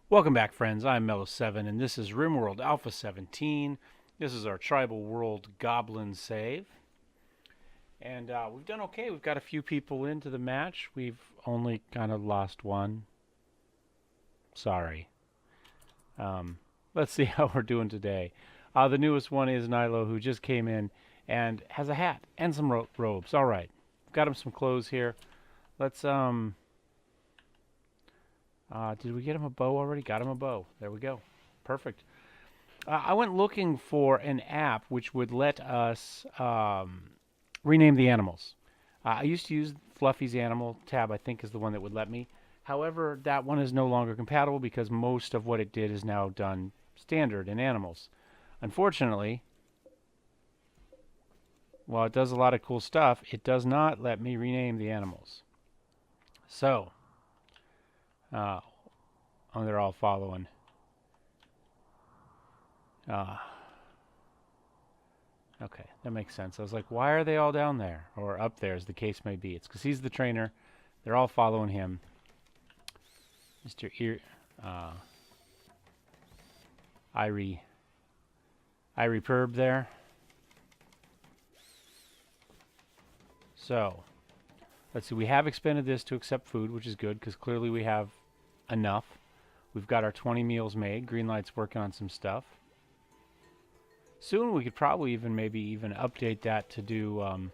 Welcome back, friends. I'm Mellow7, and this is Rimworld Alpha 17. This is our Tribal World Goblin save. And we've done okay. We've got a few people into the match. We've only kind of lost one. Sorry. Let's see how we're doing today. The newest one is Nilo, who just came in and has a hat and some robes. All right. Got him some clothes here. Let's, did we get him a bow already? Got him a bow. There we go. Perfect. I went looking for an app which would let us rename the animals. I used to use Fluffy's Animal tab, I think is the one that would let me. However, that one is no longer compatible because most of what it did is now done standard in animals. Unfortunately, while it does a lot of cool stuff, it does not let me rename the animals. So, oh, they're all following. Okay, that makes sense. I was like, why are they all down there? Or up there, as the case may be. It's because he's the trainer. They're all following him. Mr. Irie Perb there. So, let's see. We have expended this to accept food, which is good, because clearly we have enough. We've got our 20 meals made. Greenlight's working on some stuff. Soon we could probably maybe even update that to do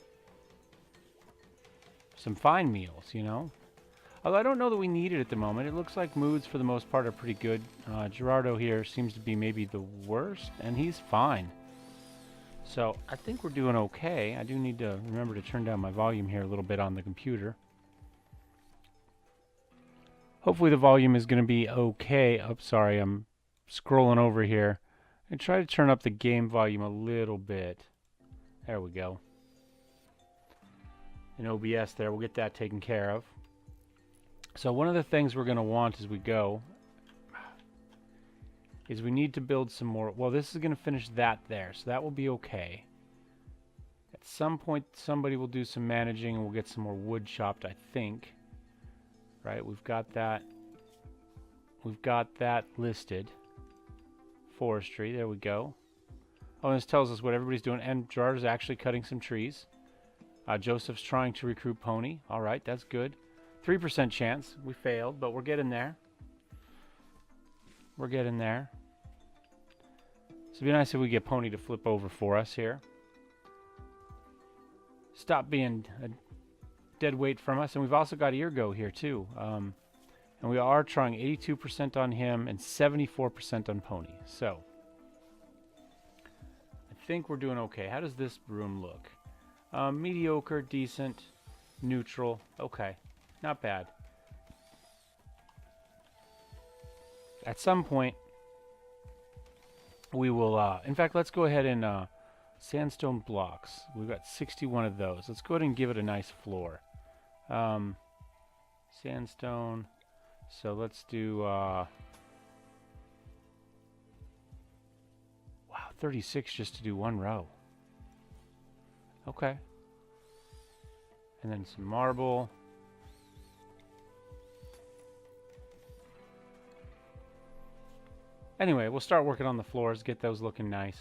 some fine meals, you know? Although I don't know that we need it at the moment. It looks like moods for the most part are pretty good. Gerardo here seems to be maybe the worst, and he's fine. So I think we're doing okay. I do need to remember to turn down my volume here a little bit on the computer. Hopefully the volume is going to be okay. Oh, sorry, I'm scrolling over here. And try to turn up the game volume a little bit. There we go. In OBS there, we'll get that taken care of. So one of the things we're going to want as we go is we need to build some more. Well, this is going to finish that there, so that will be okay. At some point, somebody will do some managing and we'll get some more wood chopped, I think. Right, we've got that. We've got that listed. Forestry, there we go. Oh, and this tells us what everybody's doing. And Gerard's actually cutting some trees. Joseph's trying to recruit Pony. All right, that's good. 3% chance. We failed, but we're getting there. We're getting there. So it'd be nice if we get Pony to flip over for us here. Stop being a dead weight from us. And we've also got Eargo here, too. And we are trying 82% on him and 74% on Pony. So, I think we're doing okay. How does this room look? Mediocre, decent, neutral. Okay, not bad. At some point, we will... in fact, let's go ahead and... sandstone blocks. We've got 61 of those. Let's go ahead and give it a nice floor. Sandstone... So let's do, wow, 36 just to do one row. Okay. And then some marble. Anyway, we'll start working on the floors, get those looking nice.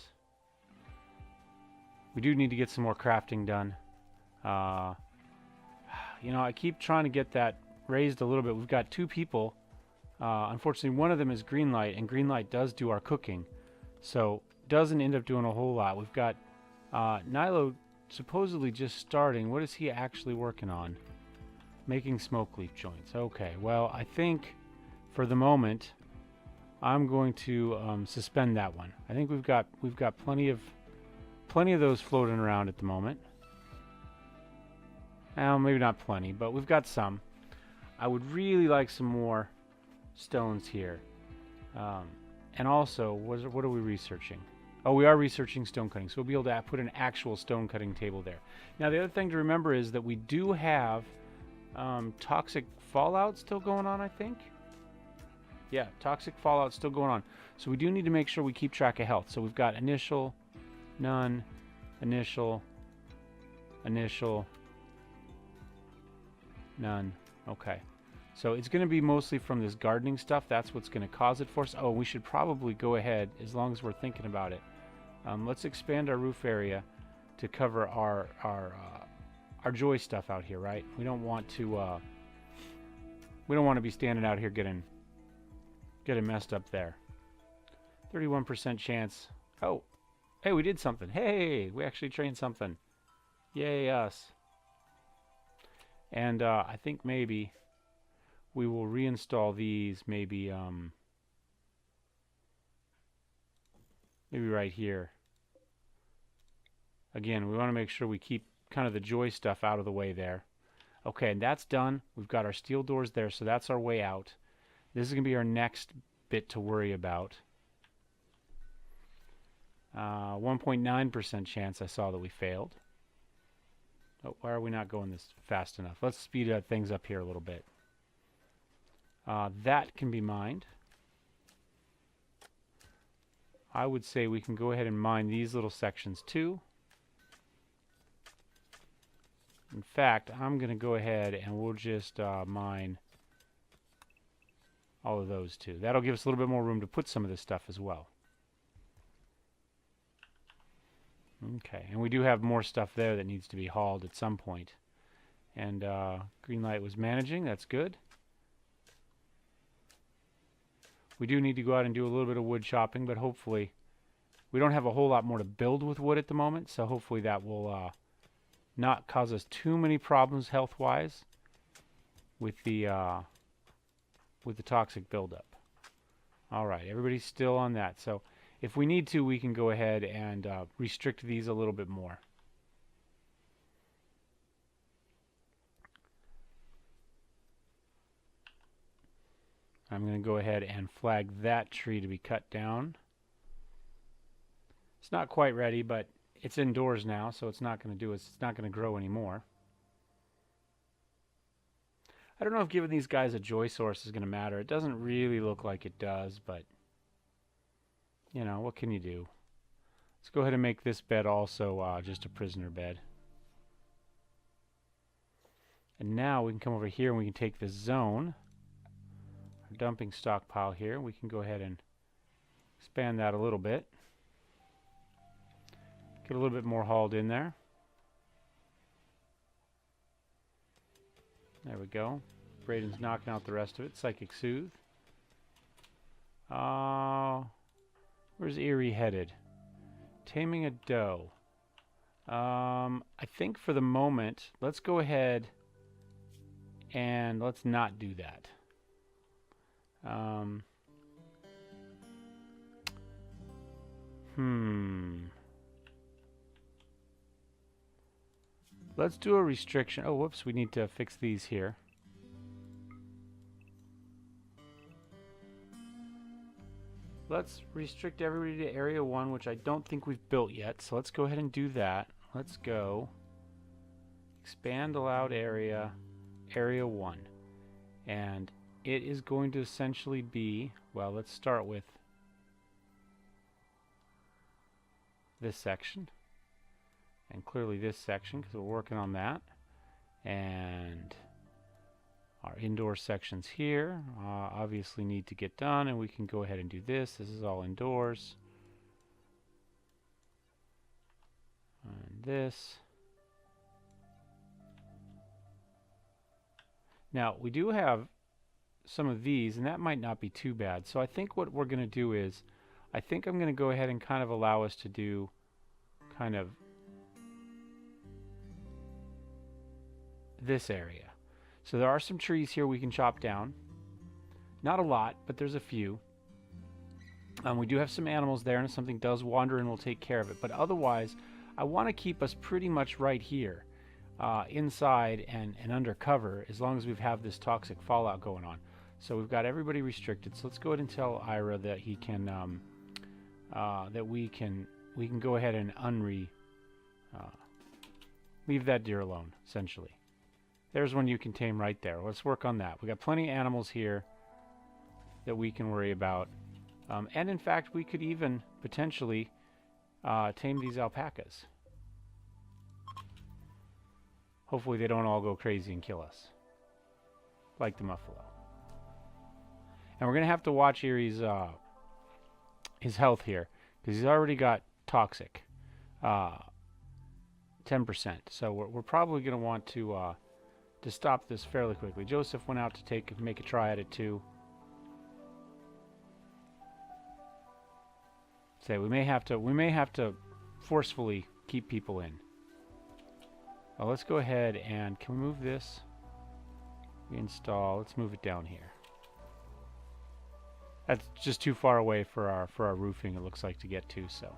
We do need to get some more crafting done. You know, I keep trying to get that raised a little bit. We've got two people. Unfortunately, one of them is Greenlight, and Greenlight does do our cooking, so doesn't end up doing a whole lot. We've got Nilo supposedly just starting. What is he actually working on? Making smoke leaf joints. Okay, well, I think for the moment I'm going to suspend that one. I think we've got plenty of those floating around at the moment. Well, maybe not plenty, but we've got some. I would really like some more stones here. And also, what are we researching? Oh, we are researching stone cutting, so we'll be able to put an actual stone cutting table there. Now, the other thing to remember is that we do have toxic fallout still going on, I think. Yeah, toxic fallout still going on. So we do need to make sure we keep track of health. So we've got initial, none, initial, initial, none. Okay. So it's going to be mostly from this gardening stuff. That's what's going to cause it for us. Oh, we should probably go ahead, as long as we're thinking about it. Let's expand our roof area to cover our joy stuff out here, right? We don't want to be standing out here getting messed up there. 31% chance. Oh, hey, we did something. Hey, we actually trained something. Yay us. And I think maybe we will reinstall these maybe right here. Again, we want to make sure we keep kind of the joy stuff out of the way there. Okay, and that's done. We've got our steel doors there, so that's our way out. This is going to be our next bit to worry about. 1.9% chance I saw that we failed. Oh, why are we not going this fast enough? Let's speed things up here a little bit. That can be mined. I would say we can go ahead and mine these little sections too. In fact, I'm going to go ahead and we'll just mine all of those too. That'll give us a little bit more room to put some of this stuff as well. Okay, and we do have more stuff there that needs to be hauled at some point. And green light was managing, that's good. We do need to go out and do a little bit of wood chopping, but hopefully we don't have a whole lot more to build with wood at the moment, so hopefully that will not cause us too many problems health-wise with the toxic buildup. All right, everybody's still on that. So if we need to, we can go ahead and restrict these a little bit more. I'm going to go ahead and flag that tree to be cut down. It's not quite ready, but it's indoors now, so it's not going to grow anymore. I don't know if giving these guys a joy source is going to matter. It doesn't really look like it does, but you know, what can you do? Let's go ahead and make this bed also just a prisoner bed. And now we can come over here and we can take this zone, our dumping stockpile here. We can go ahead and expand that a little bit. Get a little bit more hauled in there. There we go. Braden's knocking out the rest of it. Psychic Soothe. Where's Erie headed? Taming a doe. I think for the moment, let's go ahead and let's not do that. Let's do a restriction. Oh, whoops, we need to fix these here. Let's restrict everybody to Area 1, which I don't think we've built yet. So let's go ahead and do that. Let's go. Expand allowed area, Area 1. And it is going to essentially be, well, let's start with this section. And clearly this section, because we're working on that. And our indoor sections here obviously need to get done, and we can go ahead and do this. This is all indoors. And this. Now, we do have some of these, and that might not be too bad. So I think what we're going to do is, I think I'm going to go ahead and kind of allow us to do kind of this area. So there are some trees here we can chop down. Not a lot, but there's a few. We do have some animals there, and if something does wander in, we'll take care of it. But otherwise, I want to keep us pretty much right here, inside and under cover, as long as we have this toxic fallout going on. So we've got everybody restricted. So let's go ahead and tell Ira that he can, that we can go ahead and leave that deer alone, essentially. There's one you can tame right there. Let's work on that. We got plenty of animals here that we can worry about. And in fact, we could even potentially tame these alpacas. Hopefully they don't all go crazy and kill us, like the muffalo. And we're going to have to watch Erie's his health here, because he's already got toxic. 10%. So we're probably going to want to stop this fairly quickly. Joseph went out to make a try at it too. Say we may have to forcefully keep people in. Well, let's go ahead and can we move this? Reinstall. Let's move it down here. That's just too far away for our roofing. It looks like to get to. So.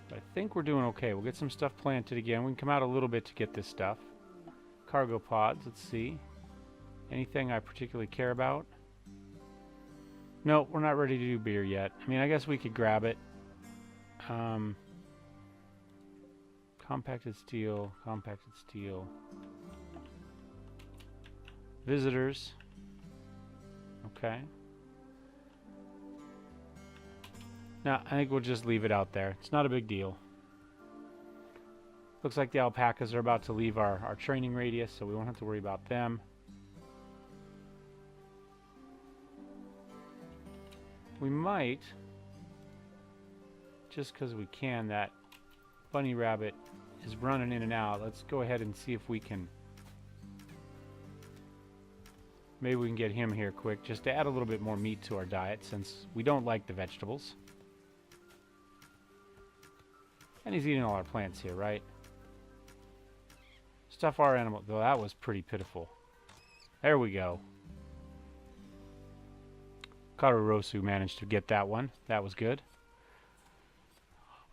But I think we're doing okay. We'll get some stuff planted again. We can come out a little bit to get this stuff. Cargo pods. Let's see. Anything I particularly care about? No, we're not ready to do beer yet. I mean, I guess we could grab it. Compacted steel, compacted steel. Visitors. Okay. Now, I think we'll just leave it out there. It's not a big deal. Looks like the alpacas are about to leave our training radius, so we won't have to worry about them. We might, just because we can, that bunny rabbit is running in and out. Let's go ahead and see if we can, maybe we can get him here quick, just to add a little bit more meat to our diet, since we don't like the vegetables. And he's eating all our plants here, right? Stuff our animal, though that was pretty pitiful. There we go. Karurosu managed to get that one. That was good.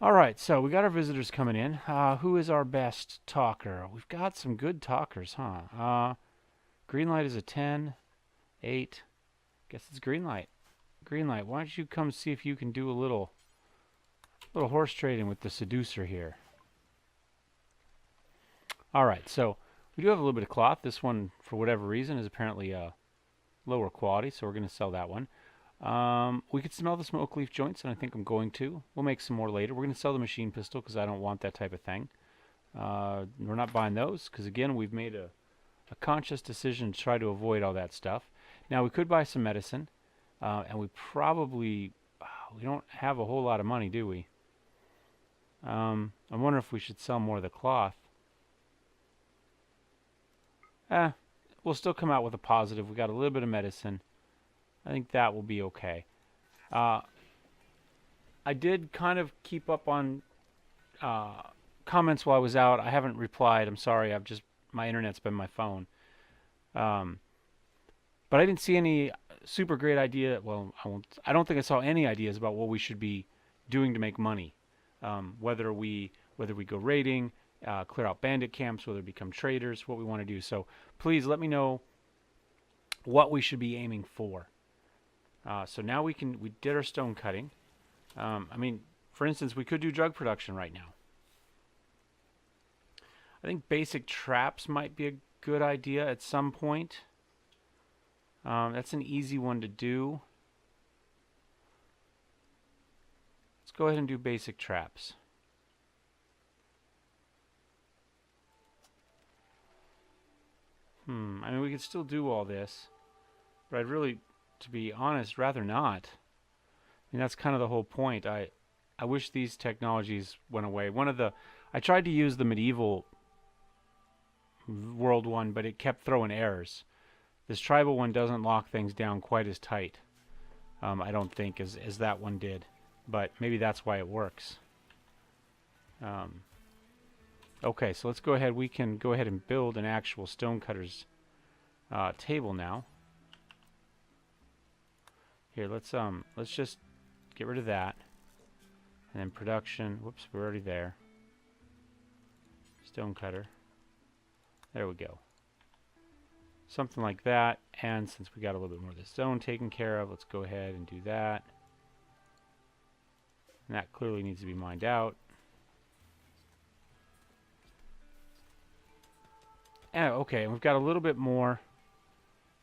Alright, so we got our visitors coming in. Who is our best talker? We've got some good talkers, huh? Greenlight is a 10. 8. Guess it's Greenlight. Greenlight, why don't you come see if you can do a little horse trading with the seducer here. Alright, so we do have a little bit of cloth. This one, for whatever reason, is apparently lower quality, so we're going to sell that one. We could smell the smoke leaf joints, and I think I'm going to. We'll make some more later. We're going to sell the machine pistol because I don't want that type of thing. We're not buying those because, again, we've made a conscious decision to try to avoid all that stuff. Now, we could buy some medicine, and we probably... we don't have a whole lot of money, do we? I wonder if we should sell more of the cloth. We'll still come out with a positive. We got a little bit of medicine. I think that will be okay. I did kind of keep up on comments while I was out. I haven't replied. I'm sorry. My internet's been my phone. But I didn't see any super great idea. Well, I don't think I saw any ideas about what we should be doing to make money. Whether we go raiding, clear out bandit camps, whether we become traders, what we want to do. So please let me know what we should be aiming for. So now we did our stone cutting. I mean, for instance, we could do drug production right now. I think basic traps might be a good idea at some point. That's an easy one to do. Let's go ahead and do basic traps. I mean, we could still do all this, but I'd really, to be honest, rather not. I mean, that's kind of the whole point. I wish these technologies went away. I tried to use the medieval world one, but it kept throwing errors. This tribal one doesn't lock things down quite as tight, I don't think, as that one did. But maybe that's why it works. Okay, so let's go ahead. We can go ahead and build an actual stonecutter's table now. Here, let's just get rid of that, and then production. Whoops, we're already there. Stonecutter. There we go. Something like that. And since we got a little bit more of the stone taken care of, let's go ahead and do that. And that clearly needs to be mined out. Okay, and we've got a little bit more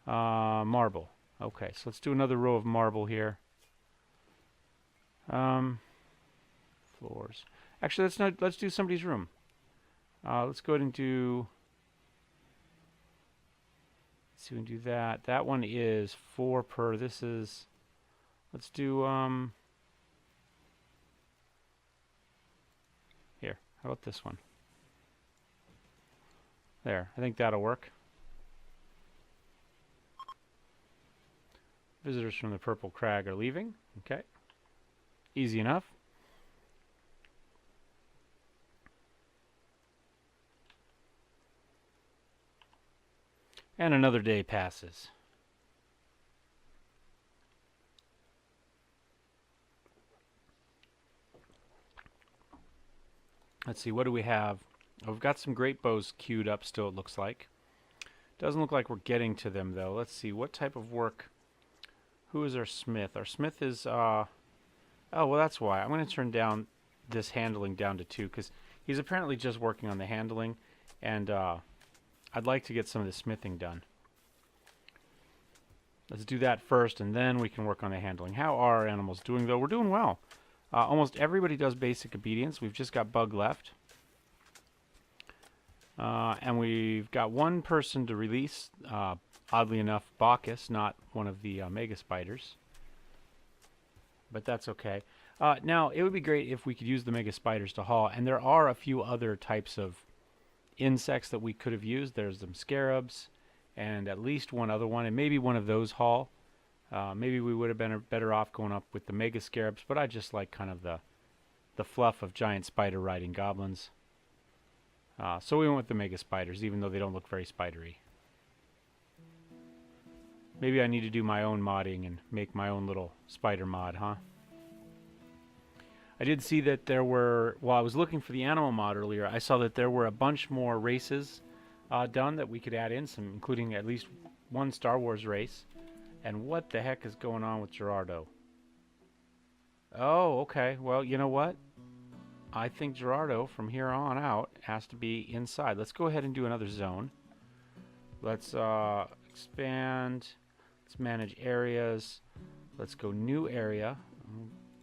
marble. Okay, so let's do another row of marble here. Floors. Actually, let's do somebody's room. Let's go ahead and do Let's see, we can do that. That one is 4 per. This is, let's do, here, how about this one? There, I think that'll work. Visitors from the Purple Crag are leaving. Okay. Easy enough. And another day passes. Let's see, what do we have? Oh, we've got some great bows queued up still, it looks like. Doesn't look like we're getting to them, though. Let's see, what type of work? Who is our smith? Our smith is, oh, well, that's why. I'm going to turn down this handling down to 2, because he's apparently just working on the handling, and I'd like to get some of the smithing done. Let's do that first, and then we can work on the handling. How are our animals doing, though? We're doing well. Almost everybody does basic obedience. We've just got Bug left. And we've got one person to release, oddly enough, Bacchus, not one of the mega spiders. But that's okay. Now, it would be great if we could use the mega spiders to haul, and there are a few other types of insects that we could have used. There's some scarabs, and at least one other one, and maybe one of those haul. Maybe we would have been better off going up with the mega scarabs, but I just like kind of the fluff of giant spider riding goblins. So we went with the mega spiders, even though they don't look very spidery. Maybe I need to do my own modding and make my own little spider mod, huh? I did see that there were, while I was looking for the animal mod earlier, I saw that there were a bunch more races done that we could add in, some, including at least one Star Wars race. And what the heck is going on with Gerardo? Oh, okay. Well, you know what? I think Gerardo, from here on out, has to be inside. Let's go ahead and do another zone. Let's expand. Let's manage areas. Let's go new area.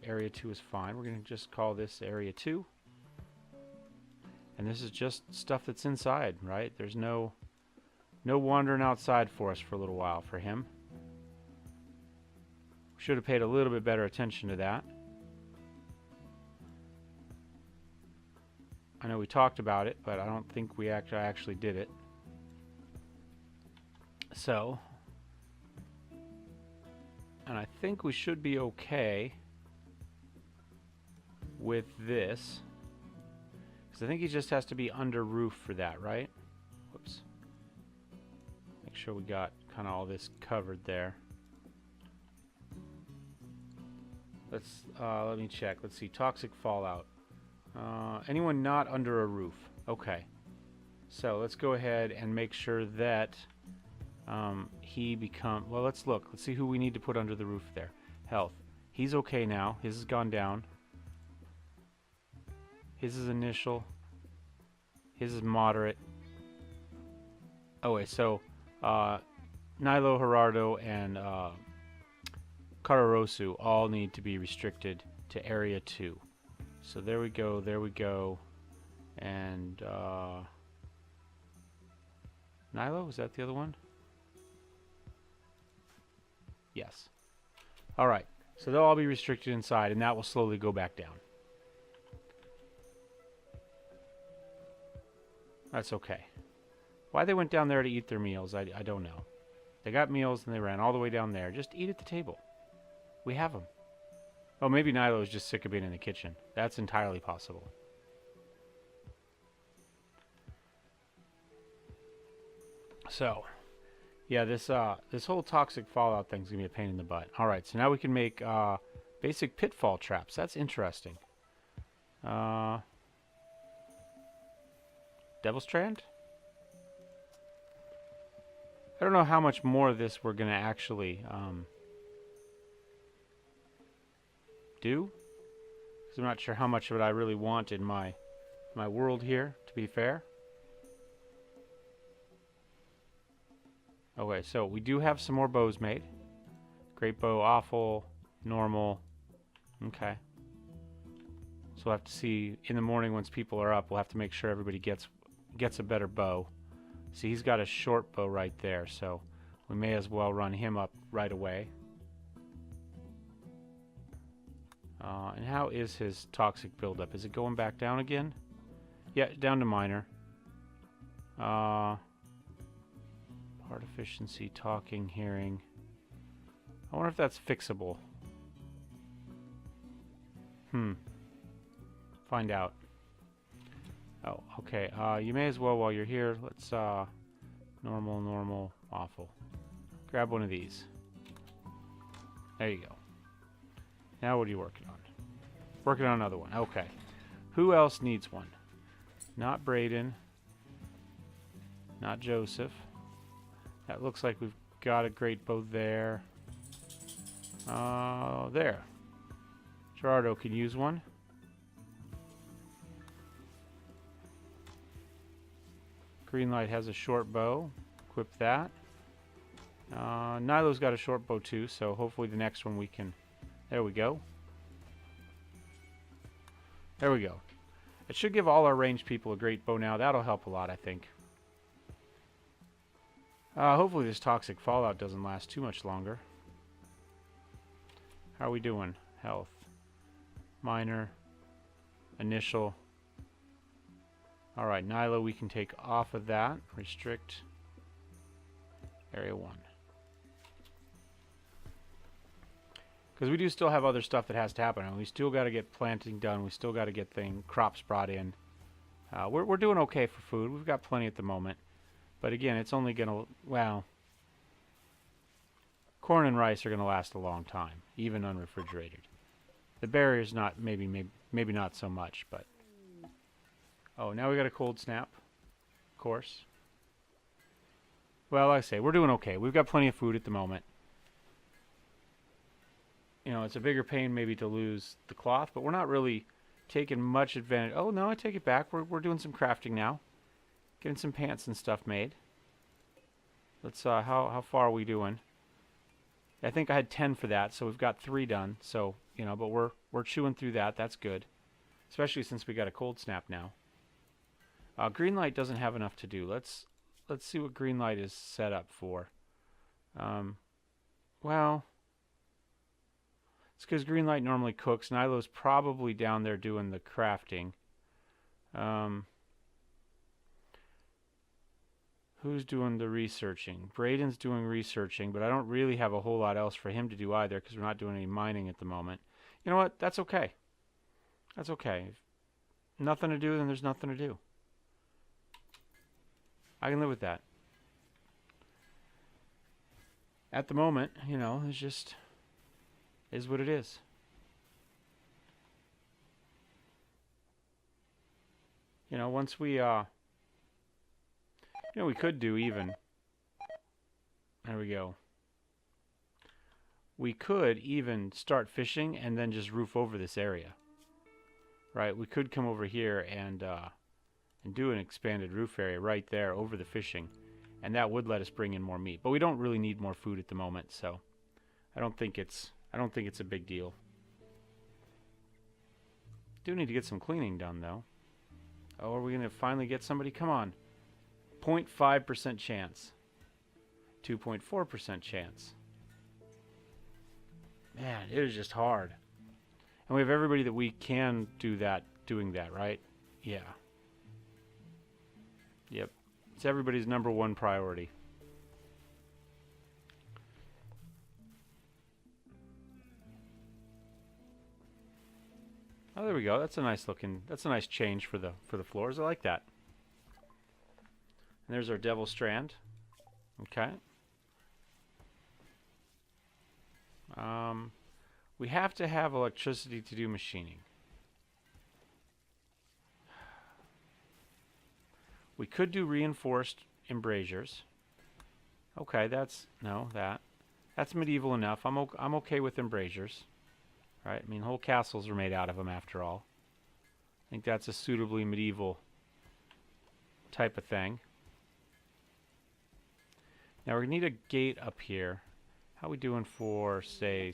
Area 2 is fine. We're going to just call this Area 2. And this is just stuff that's inside, right? There's no wandering outside for us for a little while for him. Should have paid a little bit better attention to that. I know we talked about it, but I don't think we actually did it. So, and I think we should be okay with this, because I think he just has to be under roof for that, right? Whoops. Make sure we got kind of all this covered there. Let's let me check. Let's see. Toxic fallout. Anyone not under a roof? Okay. So let's go ahead and make sure that he become. Well, let's look. Let's see who we need to put under the roof there. Health. He's okay now. His has gone down. His is initial. His is moderate. Oh wait. So Nilo, Gerardo, and Kararosu all need to be restricted to Area 2. So there we go, there we go. And Nilo, is that the other one? Yes. Alright, so they'll all be restricted inside, and that will slowly go back down. That's okay. Why they went down there to eat their meals, I don't know. They got meals and they ran all the way down there. Just eat at the table. We have them. Oh, maybe Nilo is just sick of being in the kitchen. That's entirely possible. So, yeah, this whole toxic fallout thing's gonna be a pain in the butt. All right, so now we can make basic pitfall traps. That's interesting. Devil's Strand? I don't know how much more of this we're gonna actually do, because I'm not sure how much of it I really want in my world here, to be fair. Okay, so we do have some more bows made. Great bow, awful, normal. Okay. So we'll have to see in the morning once people are up, we'll have to make sure everybody gets a better bow. See, he's got a short bow right there, so We may as well run him up right away. And how is his toxic buildup? Is it going back down again? Yeah, down to minor. Part efficiency, talking, hearing. I wonder if that's fixable. Find out. Oh, okay. You may as well, while you're here, let's, normal, normal, awful. Grab one of these. There you go. Now what are you working on? Working on another one. Okay. Who else needs one? Not Braden. Not Joseph. That looks like we've got a great bow there. There. Gerardo can use one. Greenlight has a short bow. Equip that. Nilo's got a short bow too, so hopefully the next one we can... There we go. There we go. It should give all our ranged people a great bow now. That'll help a lot, I think. Hopefully this toxic fallout doesn't last too much longer. How are we doing? Health. Minor. Initial. Alright, Nilo we can take off of that. Restrict. Area 1. Because we do still have other stuff that has to happen. And we still got to get planting done. We still got to get crops brought in. We're doing okay for food. We've got plenty at the moment. But again, it's only going to... Well... Corn and rice are going to last a long time. Even unrefrigerated. The berries not... Maybe not so much, but... Oh, now we got a cold snap. Of course. Well, like I say, we're doing okay. We've got plenty of food at the moment. You know, it's a bigger pain maybe to lose the cloth, but we're not really taking much advantage. Oh, no, I take it back. We're doing some crafting now. Getting some pants and stuff made. Let's, how far are we doing? I think I had 10 for that, so we've got 3 done. So, you know, but we're chewing through that. That's good. Especially since we got a cold snap now. Greenlight doesn't have enough to do. Let's see what Greenlight is set up for. Well... It's because Greenlight normally cooks. Nilo's probably down there doing the crafting. Who's doing the researching? Braden's doing researching, but I don't really have a whole lot else for him to do either because we're not doing any mining at the moment. You know what? That's okay. That's okay. If nothing to do, then there's nothing to do. I can live with that. At the moment, you know, it's just... is what it is. You know, once we, you know, we could do even. There we go. We could even start fishing and then just roof over this area. Right? We could come over here and do an expanded roof area right there over the fishing. And that would let us bring in more meat. But we don't really need more food at the moment, so I don't think it's a big deal. Do need to get some cleaning done, though. Oh, are we going to finally get somebody? Come on. 0.5% chance. 2.4% chance. Man, it is just hard. And we have everybody that we can do that, doing that, right? Yeah. Yep. It's everybody's #1 priority. Oh, there we go. That's a nice looking. That's a nice change for the floors. I like that. And there's our devil strand. Okay. We have to have electricity to do machining. We could do reinforced embrasures. Okay, that's medieval enough. I'm okay with embrasures. Right? I mean, whole castles are made out of them after all. I think that's a suitably medieval type of thing. Now we need a gate up here. How are we doing for, say,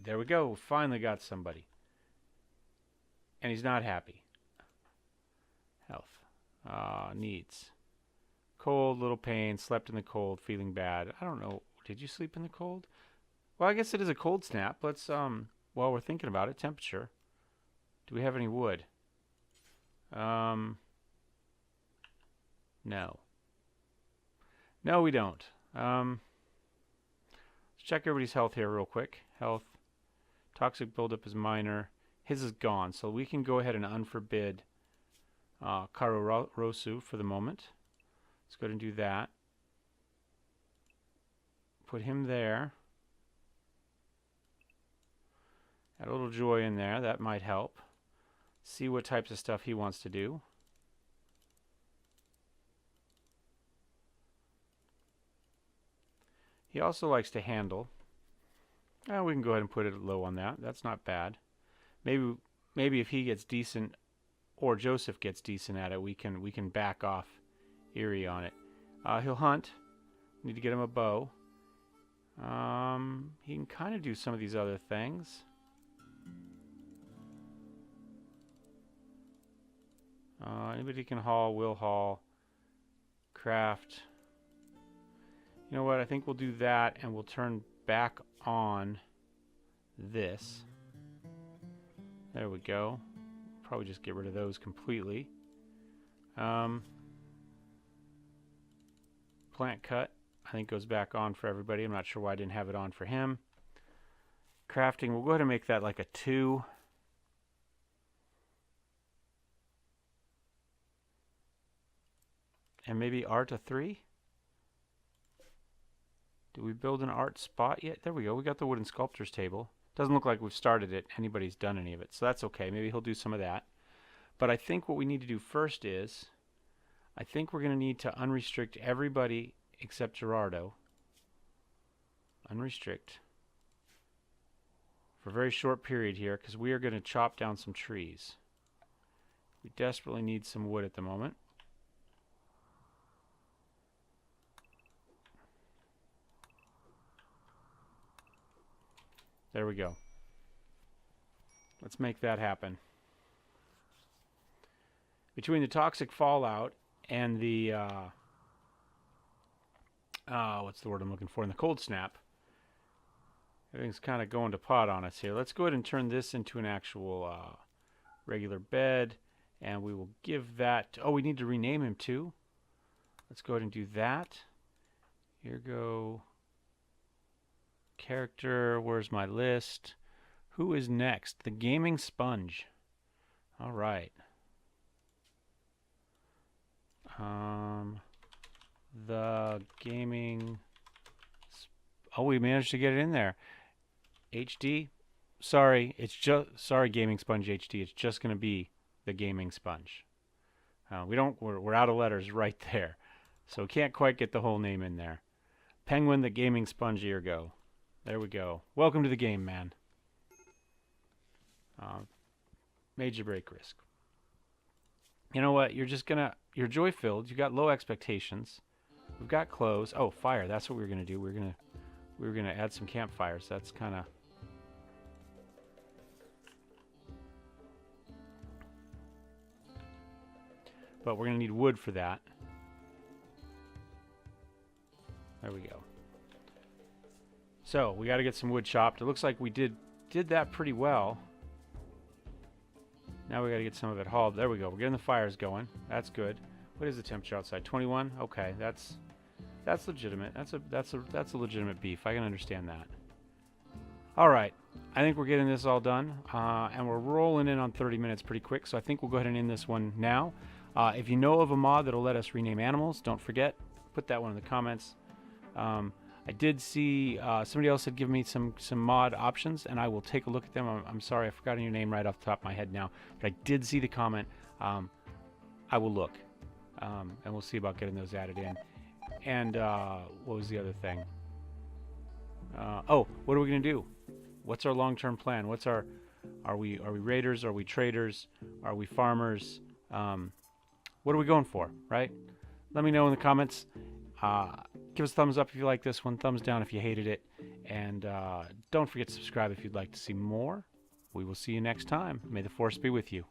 there we go. Finally got somebody. And he's not happy. Health. Needs. cold, little pain, slept in the cold, feeling bad. I don't know. Did you sleep in the cold? Well, I guess it is a cold snap. Let's, while we're thinking about it, temperature. Do we have any wood? No. No, we don't. Let's check everybody's health here real quick. Health. Toxic buildup is minor. His is gone, so we can go ahead and unforbid Karorosu for the moment. Let's go ahead and do that. Put him there. Add a little joy in there. That might help. See what types of stuff he wants to do. He also likes to handle. We can go ahead and put it low on that. That's not bad. Maybe if he gets decent, or Joseph gets decent at it, we can back off Erie on it. He'll hunt. Need to get him a bow. He can kind of do some of these other things. Anybody can haul, will haul. Craft. You know what? I think we'll do that, and we'll turn back on this. There we go. Probably just get rid of those completely. Plant cut, I think, goes back on for everybody. I'm not sure why I didn't have it on for him. Crafting, we'll go ahead and make that like a 2. And maybe art a 3? Did we build an art spot yet? There we go. We got the wooden sculptors table. Doesn't look like we've started it. Anybody's done any of it. So that's okay. Maybe he'll do some of that. But I think what we need to do first is, I think we're going to need to unrestrict everybody except Gerardo. Unrestrict. For a very short period here, because we are going to chop down some trees. We desperately need some wood at the moment. There we go. Let's make that happen. Between the toxic fallout and the what's the word I'm looking for? And the cold snap, everything's kind of going to pot on us here. Let's go ahead and turn this into an actual regular bed, and we will give that. Oh, we need to rename him too. Let's go ahead and do that. Here go. Character, where's my list? Who is next? The Gaming Sponge. All right. The Gaming... Oh, we managed to get it in there. HD? Sorry, it's just... Sorry, Gaming Sponge HD. It's just going to be the Gaming Sponge. We're out of letters right there. So we can't quite get the whole name in there. Penguin the Gaming Sponge, here go. There we go. Welcome to the game, man. Major break risk. You know what? You're just gonna... You're joy-filled. You got low expectations. We've got clothes. Oh, fire. That's what we were gonna do. We were gonna add some campfires. That's kind of... But we're gonna need wood for that. There we go. So, we got to get some wood chopped. It looks like we did that pretty well. Now we got to get some of it hauled. There we go. We're getting the fires going. That's good. What is the temperature outside? 21? Okay, that's legitimate. That's a legitimate beef. I can understand that. All right. I think we're getting this all done, and we're rolling in on 30 minutes pretty quick. So I think we'll go ahead and end this one now. If you know of a mod that'll let us rename animals, don't forget, put that one in the comments. I did see somebody else had given me some mod options, and I will take a look at them. I'm sorry, I've forgotten your name right off the top of my head now, but I did see the comment. I will look, and we'll see about getting those added in. And what was the other thing? Oh, what are we gonna do? What's our long-term plan? What's our... Are we raiders? Are we traders? Are we farmers? What are we going for? Right? Let me know in the comments. Give us a thumbs up if you like this one, thumbs down if you hated it, and don't forget to subscribe if you'd like to see more. We will see you next time. May the Force be with you.